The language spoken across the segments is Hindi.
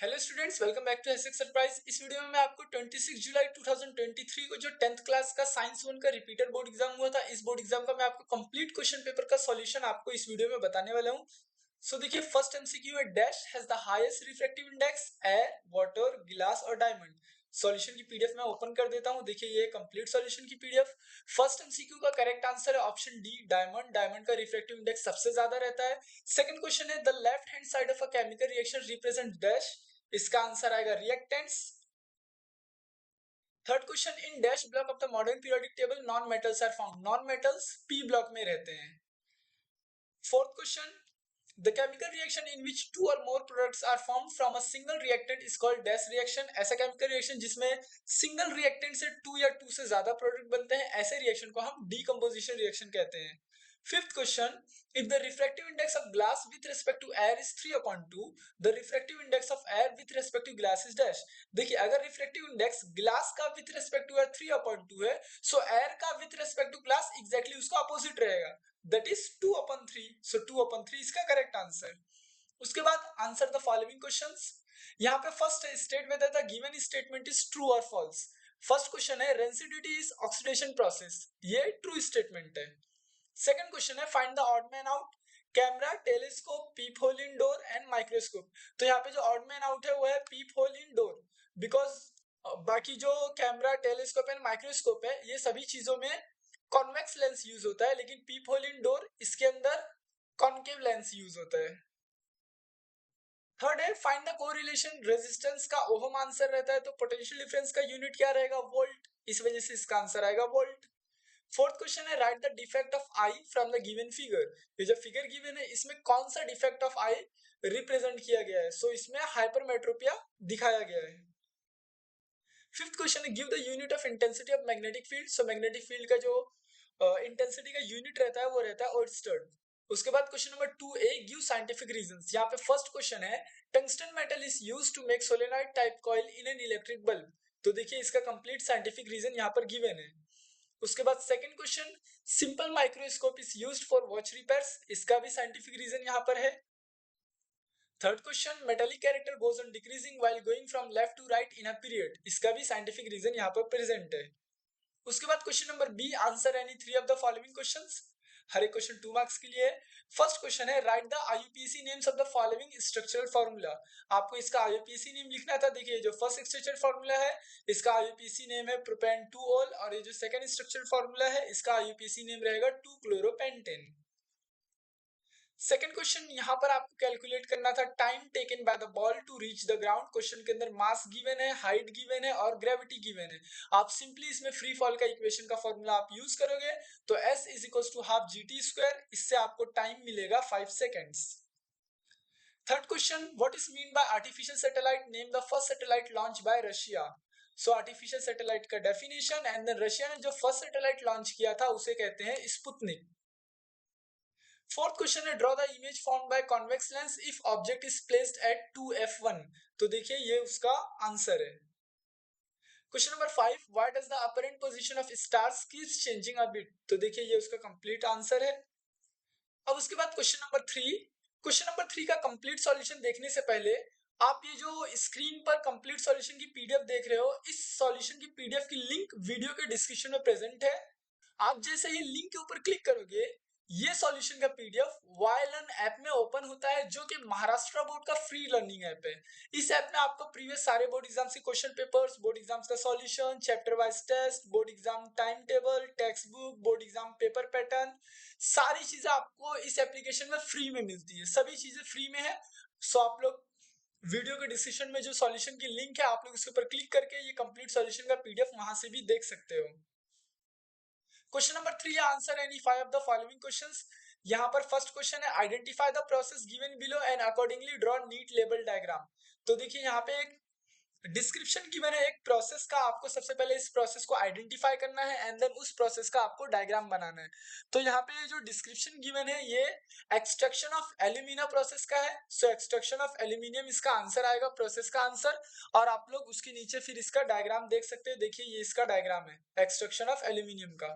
Hello students, welcome back to SX surprise. इस वीडियो में मैं आपको 26 जुलाई 2023 को जो 10th क्लास का साइंस 1 का रिपीटर बोर्ड एग्जाम हुआ था, इस बोर्ड एग्जाम का मैं आपको कंप्लीट क्वेश्चन पेपर का सॉल्यूशन आपको इस वीडियो में बताने वाला हूं। सो देखिए, फर्स्ट एमसीक्यू है, dash has the highest refractive index, air, water, glass और डायमंड। सॉल्यूशन की पीडीएफ मैं ओपन कर देता हूं। देखिए, ये कंप्लीट सॉल्यूशन की पीडीएफ। फर्स्ट एमसीक्यू का करेक्ट आंसर है ऑप्शन डी, डायमंड। डायमंड का रिफ्रैक्टिव इंडेक्स सबसे ज्यादा रहता है। सेकंड क्वेश्चन है, the left hand side of a chemical reaction represent dash. इसका आंसर आएगा reactants. Third question, in dash block of the modern periodic table non metals are found. Non metals P block में रहते हैं। Fourth question, the chemical reaction in which two or more products are form from a single reactant is called dash reaction. ऐसा केमिकल रिएक्शन जिसमें सिंगल रिएक्टेंट से टू या टू से ज्यादा प्रोडक्ट बनते हैं, ऐसे रिएक्शन को हम डीकंपोजिशन रिएक्शन कहते हैं। Fifth question, if the refractive index of glass with respect to air is 3/2, the refractive index of air with respect to glass is dash। देखिए, अगर रिफ्रैक्टिव इंडेक्स ग्लास का विथ रिस्पेक्ट टू 3/2 है, सो एयर का with respect to glass exactly उसका अपोजिट रहेगा, दैट इज 2/3। सो 2/3 इसका करेक्ट आंसर। उसके बाद आंसर द फॉलोइंग क्वेश्चंस। यहाँ पे first state whether the given statement is true और फॉल्स। फर्स्ट क्वेश्चन है, रेंसिडिटी इज ऑक्सीडेशन प्रोसेस, ये ट्रू स्टेटमेंट है। सेकंड क्वेश्चन है, find the odd man out, camera, telescope, peephole in door and microscope. तो यहाँ पे जो ऑड मैन आउट है वो है पीप होल इन डोर, बिकॉज बाकी जो कैमरा, टेलीस्कोप एंड माइक्रोस्कोप है, ये सभी चीजों में कॉन्वेक्स लेंस यूज होता है, लेकिन पीप होल इन डोर इसके अंदर कॉन्केव लेंस यूज होता है। थर्ड है, फाइंड द कोरिलेशन, रेजिस्टेंस का ओहम आंसर रहता है, तो पोटेंशियल डिफरेंस का यूनिट क्या रहेगा, वोल्ट, इस वजह से इसका आंसर आएगा वोल्ट। फोर्थ क्वेश्चन है, write the defect of I from the given figure. ये जो फिगर गिवन है, इसमें कौन सा डिफेक्ट ऑफ आई रिप्रेजेंट किया गया है। सो इसमें हाइपरमेट्रोपिया दिखाया गया है। फिफ्थ क्वेश्चन है, give the unit of intensity of magnetic field. So magnetic field का जो इंटेंसिटी का यूनिट रहता है वो रहता है ओर्स्टेड। उसके बाद question number 2A, give scientific reasons. यहाँ पे फर्स्ट क्वेश्चन है, tungsten metal is used to make solenoid type coil in an electric bulb. तो देखिए, इसका कंप्लीट साइंटिफिक रीजन यहाँ पर गिवन है। उसके बाद second question, simple microscope is used for watch repairs. इसका भी साइंटिफिक रीजन यहाँ पर है। Third question, metallic character goes on decreasing while going from left to right in a period. इसका भी साइंटिफिक रीजन यहाँ पर प्रेजेंट है। उसके बाद question number B, answer any three of the following questions. हर एक क्वेश्चन 2 मार्क्स के लिए। फर्स्ट क्वेश्चन है, write the IUPAC names of the following structural formula. आपको इसका आईयूपीएसी नेम लिखना था। देखिए, जो फर्स्ट स्ट्रक्चरल फार्मूला है, इसका आईयूपीएसी नेम है प्रोपेन 2 ऑल, और ये जो सेकंड स्ट्रक्चरल फार्मूला है, इसका आईयूपीएसी नेम रहेगा 2 क्लोरोपेंटेन। सेकंड क्वेश्चन, यहां पर आपको कैलकुलेट करना था time taken by the ball to reach the ground. Question के अंदर मास गिवन है, हाइट गिवन है और ग्रेविटी गिवन है। आप सिंपली इसमें फ्री फॉल का इक्वेशन का फॉर्मूला आप यूज करोगे, तो s is equal to half GT²। इससे आपको टाइम मिलेगा 5 seconds. Third question, what is mean by artificial satellite, name the first satellite launch by Russia. So artificial satellite का डेफिनेशन, एंड देन रशिया ने जो फर्स्ट सैटेलाइट लॉन्च किया था उसे कहते हैं स्पुतनिक। फोर्थ क्वेश्चन है, draw the image formed by convex lens if object is placed at 2f1। तो देखिए, ये उसका आंसर है। Question number 5, why does the apparent position of stars keeps changing a bit. तो देखिए, ये उसका कंप्लीट आंसर है। अब उसके बाद क्वेश्चन नंबर 3। क्वेश्चन नंबर 3 का कंप्लीट सॉल्यूशन देखने से पहले आप ये जो स्क्रीन पर कंप्लीट सॉल्यूशन की पीडीएफ देख रहे हो, इस सॉल्यूशन की पीडीएफ की लिंक वीडियो के डिस्क्रिप्शन में प्रेजेंट है। आप जैसे ही लिंक के ऊपर क्लिक करोगे, ये सॉल्यूशन का पीडीएफ वायलन ऐप में ओपन होता है, जो कि महाराष्ट्र बोर्ड का फ्री लर्निंग ऐप है। इस ऐप में आपको प्रीवियस सारे बोर्ड एग्जाम्स के क्वेश्चन पेपर्स, बोर्ड एग्जाम्स का solution, chapter wise test, board exam time table, textbook, board exam paper pattern, सारी चीजें आपको इस एप्लीकेशन में फ्री में मिलती है। सभी चीजें फ्री में है। सो आप लोग वीडियो के डिस्क्रिप्शन में जो सॉल्यूशन की लिंक है, आप लोग उसके ऊपर क्लिक करके ये कंप्लीट सॉल्यूशन का पीडीएफ वहां से भी देख सकते हो। Question number 3, answer any 5 of the following questions. यहां पर फर्स्ट क्वेश्चन है, identify the process given below and accordingly draw NEET label diagram. तो देखिए, यहाँ पे एक डिस्क्रिप्शन गिवन है एक प्रोसेस का, आपको सबसे पहले इस प्रोसेस को आइडेंटिफाई करना है एंड देन उस प्रोसेस का आपको डायग्राम बनाना है। तो यहाँ पे जो डिस्क्रिप्शन गिवन है, ये एक्सट्रैक्शन ऑफ एल्यूमिना प्रोसेस का है। सो एक्सट्रैक्शन ऑफ एल्यूमिनियम इसका आंसर आएगा, प्रोसेस का आंसर। और आप लोग उसके नीचे फिर इसका डायग्राम देख सकते हो। देखिए, ये इसका डायग्राम है एक्सट्रैक्शन ऑफ एल्यूमिनियम का।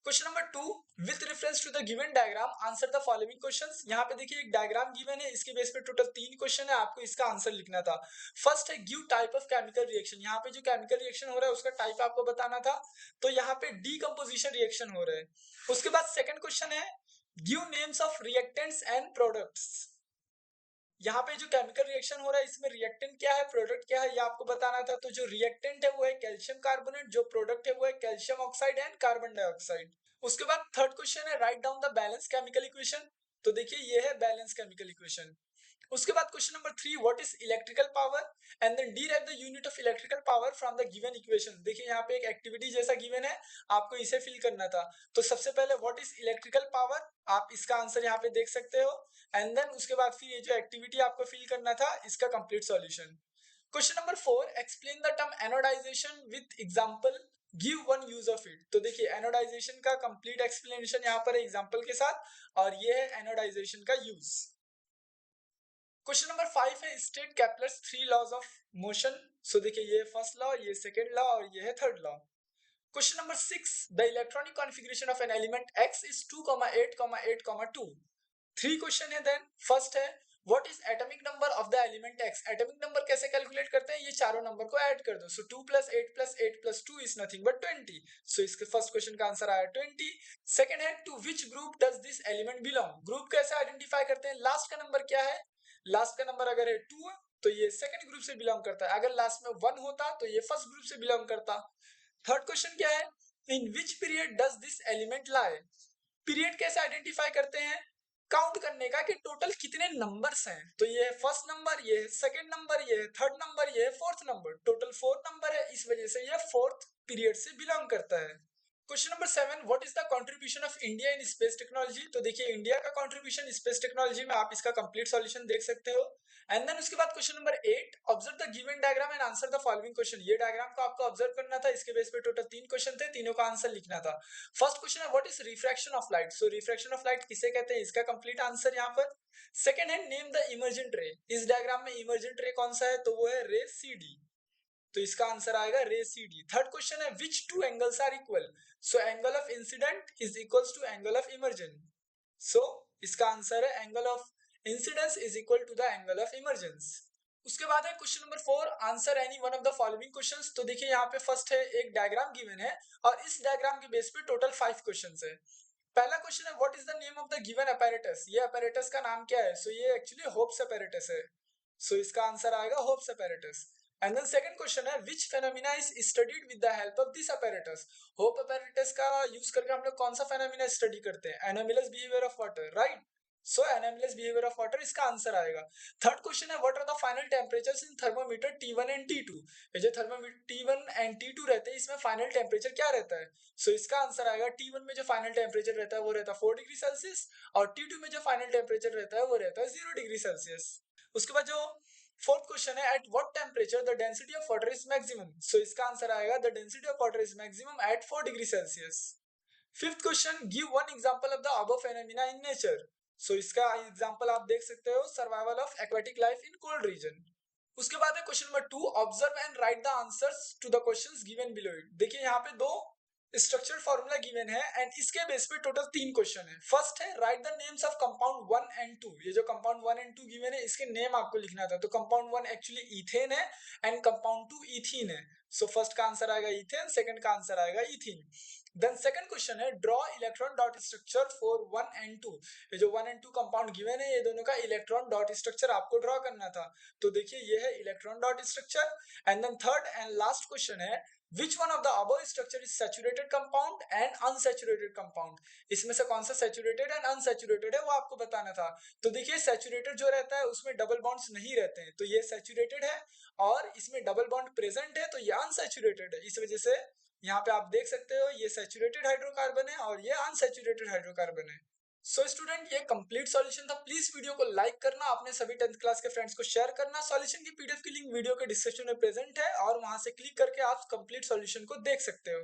Question number 2, with reference to the given diagram answer the following questions. यहाँ पे देखिए एक डायग्राम गिवन है, इसके बेस पे टोटल 3 क्वेश्चन है, आपको इसका आंसर लिखना था। फर्स्ट है give type of chemical reaction, यहाँ पे जो केमिकल रिएक्शन हो रहा है उसका टाइप आपको बताना था, तो यहाँ पे डीकंपोजिशन रिएक्शन हो रहा है। उसके बाद सेकंड क्वेश्चन है give names of reactants and products. यहाँ पे जो केमिकल रिएक्शन हो रहा है इसमें रिएक्टेंट क्या है, प्रोडक्ट क्या है, ये आपको बताना था। तो जो रिएक्टेंट है वो है कैल्शियम कार्बोनेट, जो प्रोडक्ट है वो है calcium oxide and carbon dioxide. उसके बाद थर्ड क्वेश्चन है write down the balance chemical equation, तो देखिए ये है बैलेंस केमिकल इक्वेशन। उसके बाद question number 3, what is electrical power and then derive the unit of electrical power from the given equation. देखिए यहाँ पे एक एक्टिविटी जैसा गिवन है, आपको इसे फिल करना था। तो सबसे पहले व्हाट इज इलेक्ट्रिकल पावर, आप इसका आंसर यहाँ पे देख सकते हो, एंड देन उसके बाद फिर ये जो एक्टिविटी आपको फिल करना था इसका complete solution. Question number 4, explain the term anodization with example, give one use of it. तो देखिए एनोडाइजेशन का कंप्लीट एक्सप्लेनेशन यहाँ पर एग्जांपल के साथ, और ये है एनोडाइजेशन का यूज। क्वेश्चन नंबर 5 है state Kepler's 3 laws of motion. So देखिए ये फर्स्ट लॉ, ये सेकंड लॉ और ये है third law. Question number 6, the electronic configuration of an element x is 2,8,8,2। 3 question है। देन फर्स्ट है what is atomic number of the element x। Atomic number कैसे कैलकुलेट करते हैं, ये चारों नंबर को ऐड कर दो। So 2 + 8 + 8 + 2 is nothing but 20। So इसके फर्स्ट क्वेश्चन का आंसर आया 20। सेकंड है to which group does this element belong. Group कैसे आइडेंटिफाई करते हैं, लास्ट का नंबर क्या है, लास्ट का नंबर अगर है 2 तो ये सेकंड ग्रुप से बिलोंग करता है, अगर लास्ट में 1 होता तो ये फर्स्ट ग्रुप से बिलोंग करता। थर्ड क्वेश्चन क्या है, in which period does this element lie. Period कैसे आइडेंटिफाई करते हैं, काउंट करने का कि टोटल कितने नंबर्स हैं। तो ये है फर्स्ट नंबर, ये है सेकंड नंबर, ये है थर्ड नंबर, ये है फोर्थ नंबर, टोटल 4 नंबर है, इस वजह से ये फोर्थ पीरियड से बिलोंग करता है। Question number 7, what is the contribution of India in space technology. तो देखिए इंडिया का कंट्रीब्यूशन स्पेस टेक्नोलॉजी में, आप इसका कंप्लीट सॉल्यूशन देख सकते हो। एंड देन उसके बाद question number 8, observe the given diagram and answer the following question. ये डायग्राम को आपको ऑब्जर्व करना था, इसके बेस पे टोटल 3 क्वेश्चन थे, तीनों का आंसर लिखना था। फर्स्ट क्वेश्चन है what is refraction of light. So refraction of light किसे कहते हैं, इसका कंप्लीट आंसर यहाँ पर। सेकंड है नेम द इमर्जेंट रे। इस डायग्राम में इमर्जेंट रे कौन सा है, तो वो है रे सी डी, तो इसका आंसर आएगा रे सी डी। थर्ड क्वेश्चन है which two angles are equal. So angle of incident is equals to angle of emergent, so इसका आंसर है angle of incidence is equal to the angle of emergence. उसके बाद है question number 4, answer any one of the following questions. तो देखिए यहाँ पे फर्स्ट है एक डायग्राम गिवन है, और इस डायग्राम के बेस पे टोटल 5 क्वेश्चंस है। पहला क्वेश्चन है what is the name of the given apparatus। ये apparatus का नाम क्या है, सो ये एक्चुअली होप्स apparatus है, सो इसका आंसर आएगा Hope's apparatus। And then second question है which phenomena is studied with the help of this apparatus। Hope apparatus का यूज करके हम लोग कौन सा फेनोमेना स्टडी करते हैं, anomalous behaviour of water, right. So anomalous behaviour of water इसका आंसर आएगा। थर्ड क्वेश्चन है what are the final temperatures in thermometer T1 and T2। ये जो थर्मोमीटर T1 एंड T2 रहते हैं इसमें फाइनल टेम्परेचर क्या रहता है, सो इसका आंसर आएगा T1 में जो फाइनल टेम्परेचर रहता है वो रहता है 4 डिग्री सेल्सियस, और T2 में जो फाइनल टेम्परेचर रहता है वो रहता है 0 डिग्री सेल्सियस। उसके बाद जो फोर्थ क्वेश्चन है at what temperature the density of water is maximum. So इसका आंसर आएगा the density of water is maximum at 4 degree Celsius. Fifth question give one example of the above phenomena in nature. So इसका एग्जांपल आप देख सकते हो, survival of aquatic life in cold region. उसके बाद है question number 2, observe and write the answers to the questions given below it. देखिए यहाँ पे दो स्ट्रक्चर फॉर्मूला गिवन है, एंड इसके बेस पे टोटल 3 क्वेश्चन है। फर्स्ट है write the names of compound 1 and 2। ये जो कंपाउंड 1 एंड 2 गिवन है इसके नेम आपको लिखना था। तो कंपाउंड 1 एक्चुअली इथेन है, एंड कंपाउंड 2 इथीन है। सो फर्स्ट का आंसर आएगा इथेन, सेकंड का आंसर आएगा इथीन। देन सेकंड क्वेश्चन है draw electron dot structure for 1 and 2। ये जो 1 एंड 2 कंपाउंड गिवन है ये दोनों का इलेक्ट्रॉन डॉट स्ट्रक्चर आपको ड्रॉ करना था। तो देखिए ये है electron dot structure. And then third and last question है which one of the above structure is saturated compound and unsaturated compound। इसमें से कौन सा saturated and unsaturated है वो आपको बताना था। तो देखिए saturated जो रहता है उसमें डबल बॉन्ड्स नहीं रहते हैं, तो ये saturated है, और इसमें डबल बॉन्ड प्रेजेंट है तो ये unsaturated है। इस वजह से यहाँ पे आप देख सकते हो ये सैचुरेटेड हाइड्रोकार्बन है और ये अनसैचुरेटेड हाइड्रोकार्बन है। सो स्टूडेंट ये कंप्लीट सॉल्यूशन था। प्लीज वीडियो को लाइक करना, अपने सभी 10th क्लास के फ्रेंड्स को शेयर करना। सॉल्यूशन की पीडीएफ की लिंक वीडियो के डिस्क्रिप्शन में प्रेजेंट है, और वहां से क्लिक करके आप कंप्लीट सॉल्यूशन को देख सकते हो।